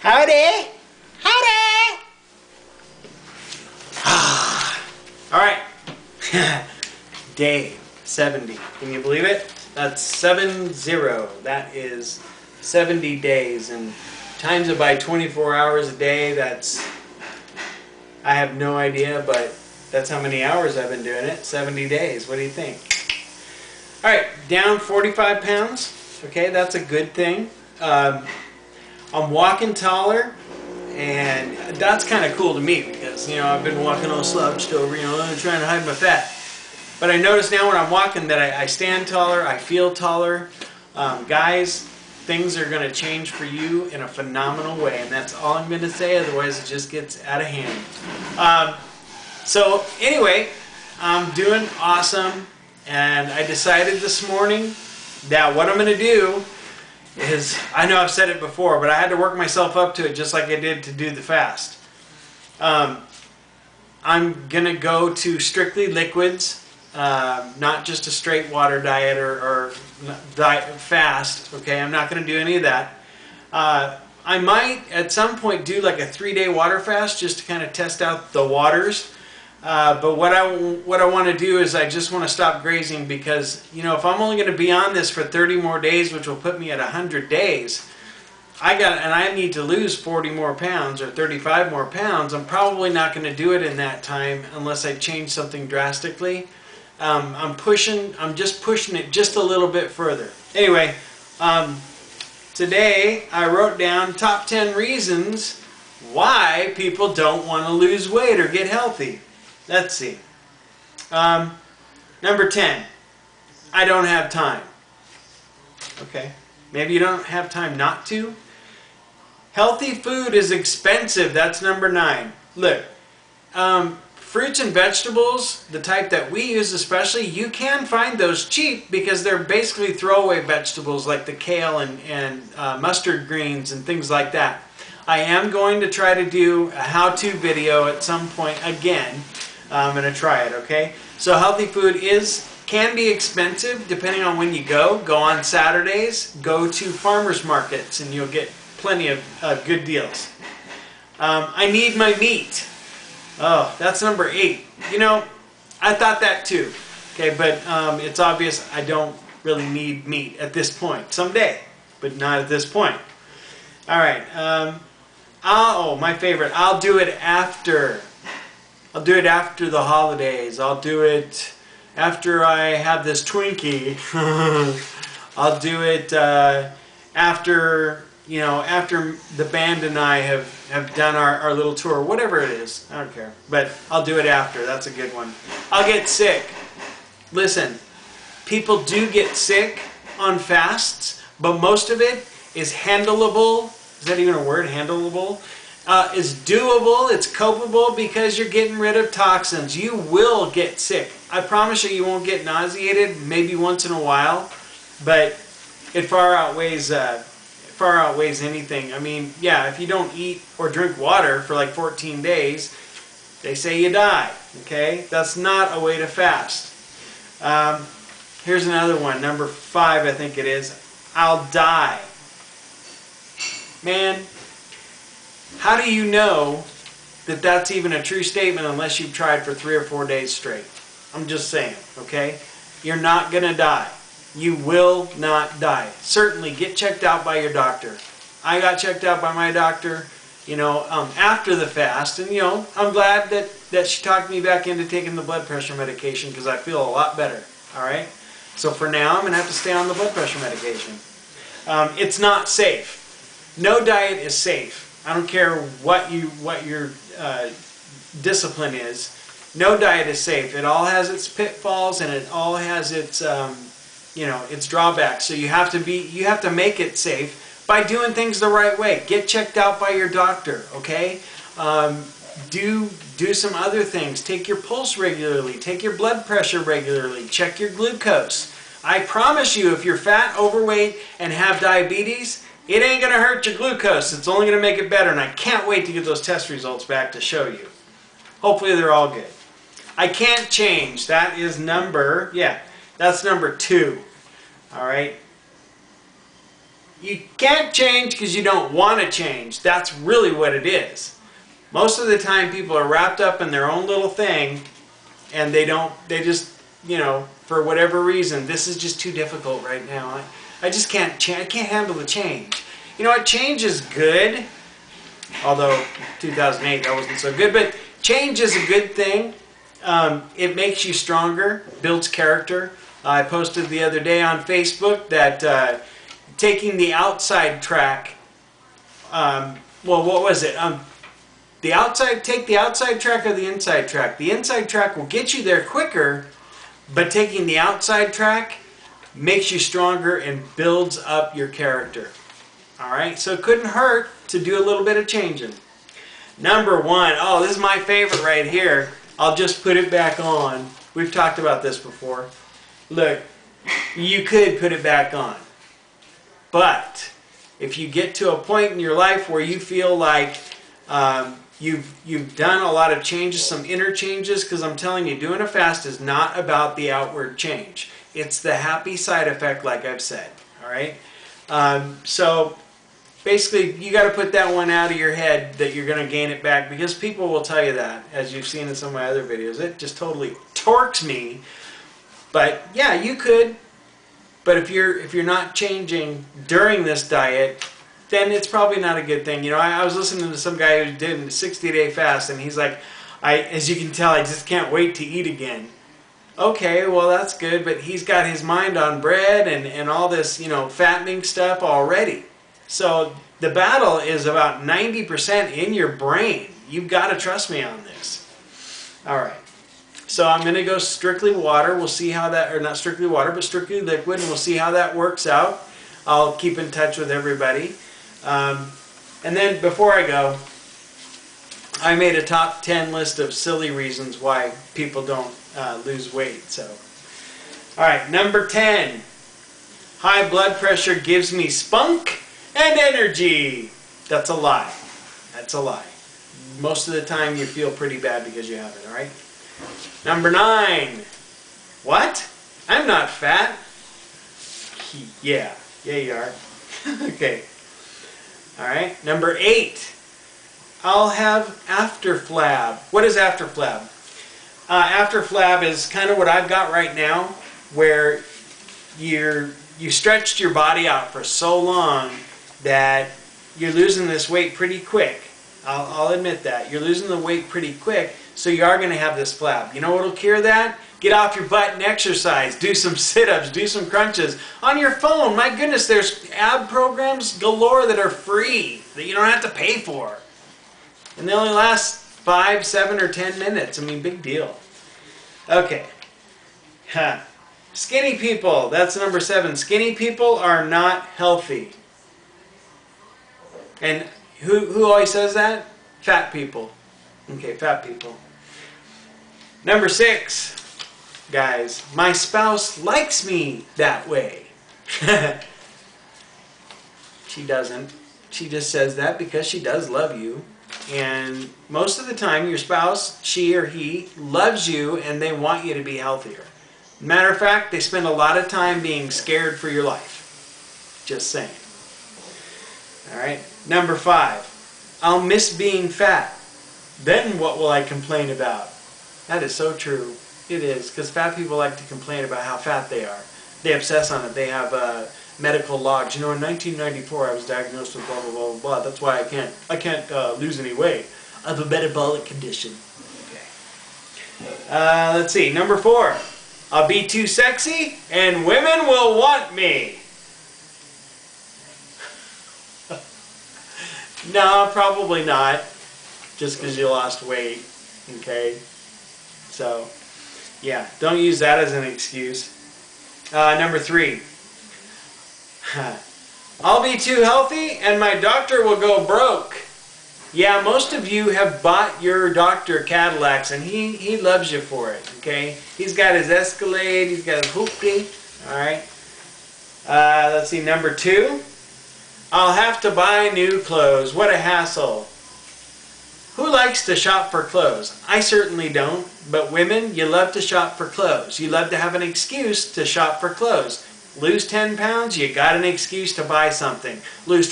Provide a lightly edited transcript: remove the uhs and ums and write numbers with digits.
Howdy! Howdy! All right. Day 70. Can you believe it? That's 70. That is 70 days. And times it by 24 hours a day, that's... I have no idea, but that's how many hours I've been doing it. 70 days. What do you think? All right. Down 45 pounds. Okay, that's a good thing. I'm walking taller, and that's kind of cool to me because, you know, I've been walking all slouched over, you know, trying to hide my fat. But I notice now when I'm walking that I stand taller, I feel taller. Guys, things are going to change for you in a phenomenal way, and that's all I'm going to say, otherwise it just gets out of hand. So anyway, I'm doing awesome, and I decided this morning that what I'm going to do is, I know I've said it before, but I had to work myself up to it just like I did to do the fast. I'm going to go to strictly liquids, not just a straight water diet or diet fast. Okay, I'm not going to do any of that. I might at some point do like a 3-day water fast just to kind of test out the waters. But what I want to do is I just want to stop grazing because, you know, if I'm only going to be on this for 30 more days, which will put me at 100 days, I need to lose 40 more pounds or 35 more pounds. I'm probably not going to do it in that time unless I change something drastically. I'm just pushing it just a little bit further. Anyway, today I wrote down top 10 reasons why people don't want to lose weight or get healthy. Let's see. Number 10, I don't have time. Okay, maybe you don't have time not to. Healthy food is expensive. That's number 9. Look, fruits and vegetables, the type that we use especially, you can find those cheap because they're basically throwaway vegetables like the kale and mustard greens and things like that. I am going to try to do a how-to video at some point again. I'm going to try it, okay? So healthy food can be expensive depending on when you go. Go on Saturdays, go to farmers markets, and you'll get plenty of good deals. I need my meat. Oh, that's number 8. You know, I thought that too. Okay, but it's obvious I don't really need meat at this point. Someday, but not at this point. All right. Oh, my favorite. I'll do it after. I'll do it after the holidays. I'll do it after I have this Twinkie. I'll do it after, you know, after the band and I have done our little tour, whatever it is. I don't care. But I'll do it after. That's a good one. I'll get sick. Listen, people do get sick on fasts, but most of it is handleable. Is that even a word? Handleable? Is doable, it's copable because you're getting rid of toxins. You will get sick. I promise you, you won't get nauseated, maybe once in a while, but it far outweighs anything. I mean, yeah, if you don't eat or drink water for like 14 days, they say you die, okay? That's not a way to fast. Here's another one, number 5, I think it is. I'll die. Man, how do you know that that's even a true statement unless you've tried for 3 or 4 days straight? I'm just saying, okay? You're not going to die. You will not die. Certainly get checked out by your doctor. I got checked out by my doctor, you know, after the fast, and, you know, I'm glad that she talked me back into taking the blood pressure medication because I feel a lot better, all right? So for now, I'm going to have to stay on the blood pressure medication. It's not safe. No diet is safe. I don't care what your discipline is. No diet is safe. It all has its pitfalls and it all has its you know, its drawbacks. So you have to make it safe by doing things the right way. Get checked out by your doctor. Okay. Do some other things. Take your pulse regularly. Take your blood pressure regularly. Check your glucose. I promise you, if you're fat, overweight, and have diabetes, it ain't going to hurt your glucose. It's only going to make it better, and I can't wait to get those test results back to show you. Hopefully they're all good. I can't change. That is number, yeah, that's number 2. All right. You can't change because you don't want to change. That's really what it is. Most of the time people are wrapped up in their own little thing and they just, you know, for whatever reason, this is just too difficult right now. I just can't I can't handle the change. You know what? Change is good. Although 2008 that wasn't so good, but change is a good thing. It makes you stronger, builds character. I posted the other day on Facebook that taking the outside track, well, what was it? Take the outside track or the inside track. The inside track will get you there quicker, but taking the outside track makes you stronger and builds up your character. All right, so it couldn't hurt to do a little bit of changing. Number 1, oh, this is my favorite right here. I'll just put it back on. We've talked about this before. Look, you could put it back on. But if you get to a point in your life where you feel like you've done a lot of changes, some inner changes, because I'm telling you, doing a fast is not about the outward change. It's the happy side effect, like I've said. All right? So basically, you got to put that one out of your head that you're going to gain it back, because people will tell you that, as you've seen in some of my other videos. It just totally torques me. But yeah, you could. But if you're not changing during this diet, then it's probably not a good thing. You know, I was listening to some guy who did a 60-day fast, and he's like, as you can tell, I just can't wait to eat again. Okay, well, that's good, but he's got his mind on bread and all this, you know, fattening stuff already. So the battle is about 90% in your brain. You've got to trust me on this. All right. So I'm going to go strictly water. We'll see how that, or not strictly water, but strictly liquid, and we'll see how that works out. I'll keep in touch with everybody. And then before I go, I made a top 10 list of silly reasons why people don't lose weight. So, all right, number 10. High blood pressure gives me spunk and energy. That's a lie. That's a lie. Most of the time you feel pretty bad because you have it, all right? Number 9. What? I'm not fat. Yeah. Yeah, you are. Okay. All right. Number 8. I'll have after flab. What is after flab? After flab is kind of what I've got right now, where you stretched your body out for so long that you're losing this weight pretty quick. I'll admit that. You're losing the weight pretty quick, so you are going to have this flab. You know what will cure that? Get off your butt and exercise. Do some sit-ups. Do some crunches. On your phone, my goodness, there's ab programs galore that are free, that you don't have to pay for. And they only last 5, 7, or 10 minutes. I mean, big deal. Okay. Skinny people. That's number 7. Skinny people are not healthy. And who always says that? Fat people. Okay, fat people. Number 6, guys. My spouse likes me that way. She doesn't. She just says that because she does love you. And most of the time, your spouse, she or he, loves you and they want you to be healthier. Matter of fact, they spend a lot of time being scared for your life. Just saying. All right. Number 5. I'll miss being fat. Then what will I complain about? That is so true. It is, because fat people like to complain about how fat they are. They obsess on it. They have medical logs. You know, in 1994 I was diagnosed with blah, blah, blah, blah. That's why I can't lose any weight. I have a metabolic condition. Okay. Let's see. Number 4. I'll be too sexy and women will want me. No, probably not. Just because you lost weight. Okay. So, yeah. Don't use that as an excuse. Number 3. I'll be too healthy and my doctor will go broke. Yeah, most of you have bought your doctor Cadillacs and he loves you for it, okay? He's got his Escalade, he's got his hoopty, alright? Let's see, number 2. I'll have to buy new clothes. What a hassle. Who likes to shop for clothes? I certainly don't, but women, you love to shop for clothes. You love to have an excuse to shop for clothes. Lose 10 pounds, you got an excuse to buy something. Lose